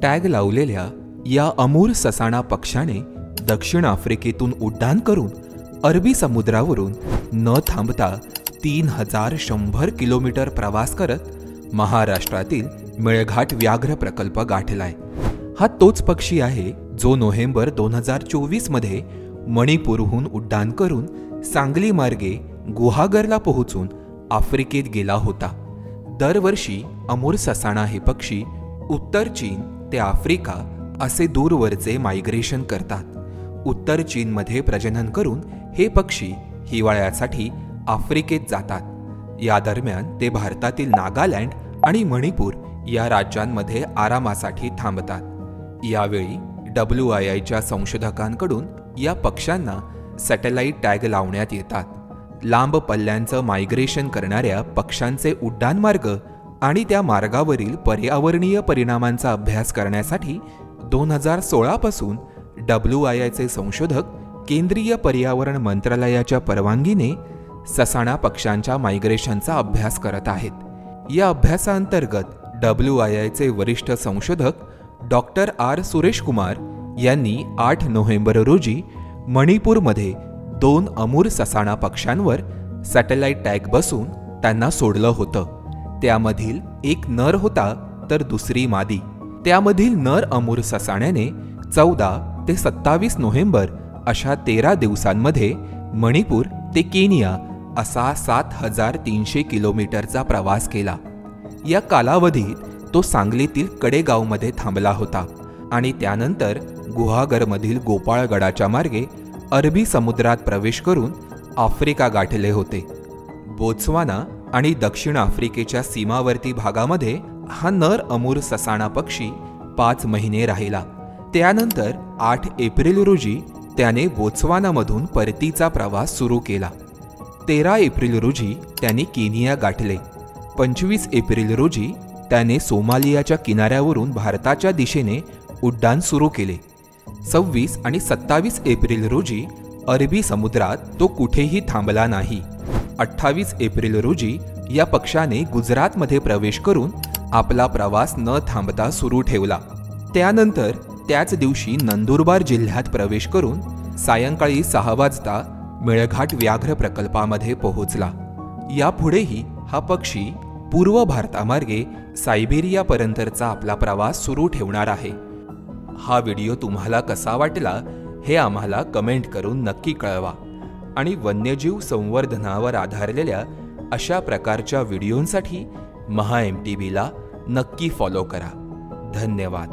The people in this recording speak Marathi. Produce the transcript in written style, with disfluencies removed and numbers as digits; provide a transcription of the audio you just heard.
टॅग लावलेल्या या अमूर ससाणा पक्षाने दक्षिण आफ्रिकेतून उड्डाण करून अरबी समुद्रावरून न थांबता 3100 किलोमीटर प्रवास करत महाराष्ट्रातील मेळघाट व्याघ्र प्रकल्प गाठलाय। हा तोच पक्षी आहे जो नोव्हेंबर 2024 मध्ये मणिपूरहून उड्डाण करून सांगली मार्गे गुहागरला पोहोचून आफ्रिकेत गेला होता। दरवर्षी अमूर ससाणा हे पक्षी उत्तर चीन ते आफ्रिका असे दूरवरचे मायग्रेशन करतात। उत्तर चीनमध्ये प्रजनन करून हे पक्षी हिवाळ्यासाठी आफ्रिकेत जातात। या दरम्यान ते भारतातील नागालँड आणि मणिपूर या राज्यांमध्ये आरामासाठी थांबतात। यावेळी WIIच्या संशोधकांकडून या पक्ष्यांना सॅटेलाइट टॅग लावण्यात येतात। लांब पल्ल्यांचं मायग्रेशन करणाऱ्या पक्ष्यांचे उड्डाण मार्ग आणि त्या मार्गावरील पर्यावरणीय परिणामांचा अभ्यास करण्यासाठी 2016 पासून WIIचे संशोधक केंद्रीय पर्यावरण मंत्रालयाच्या परवानगीने ससाणा पक्ष्यांच्या मायग्रेशनचा अभ्यास करत आहेत। या अभ्यासाअंतर्गत WIIचे वरिष्ठ संशोधक डॉक्टर R सुरेश कुमार यांनी 8 नोव्हेंबर रोजी मणिपूरमध्ये 2 अमूर ससाणा पक्ष्यांवर सॅटेलाइट टॅग बसवून त्यांना सोडलं होतं। त्यामधील एक नर होता तर दुसरी मादी। त्यामधील नर अमूर ससाण्याने 14 ते 27 नोव्हेंबर अशा 13 दिवसांमध्ये मणिपूर ते केनिया असा 7300 किलोमीटरचा प्रवास केला। या कालावधीत तो सांगलीतील कडेगावमध्ये थांबला होता आणि त्यानंतर गुहागरमधील गोपाळगडाच्या मार्गे अरबी समुद्रात प्रवेश करून आफ्रिका गाठले होते। बोत्सवाना आणि दक्षिण आफ्रिकेच्या सीमावर्ती भागामध्ये हा नर अमूर ससाणा पक्षी 5 महिने राहिला। त्यानंतर 8 एप्रिल रोजी त्याने बोत्सवानामधून परतीचा प्रवास सुरू केला। 13 एप्रिल रोजी त्याने केनिया गाठले। 25 एप्रिल रोजी त्याने सोमालियाच्या किनाऱ्यावरून भारताच्या दिशेने उड्डाण सुरू केले। 26 आणि 27 एप्रिल रोजी अरबी समुद्रात तो कुठेही थांबला नाही। 28 एप्रिल रोजी या पक्षाने गुजरातमध्ये प्रवेश करून आपला प्रवास न थांबता सुरू ठेवला। त्यानंतर त्याच दिवशी नंदुरबार जिल्ह्यात प्रवेश करून सायंकाळी 6 वाजता मेळघाट व्याघ्र प्रकल्पामध्ये पोहोचला। यापुढेही हा पक्षी पूर्व भारतामार्गे सायबेरियापर्यंतचा आपला प्रवास सुरू ठेवणार आहे। हा व्हिडिओ तुम्हाला कसा वाटला हे आम्हाला कमेंट करून नक्की कळवा आणि वन्यजीव संवर्धनावर आधारलेल्या अशा प्रकारच्या व्हिडिओंसाठी MHA MTVला नक्की फॉलो करा। धन्यवाद।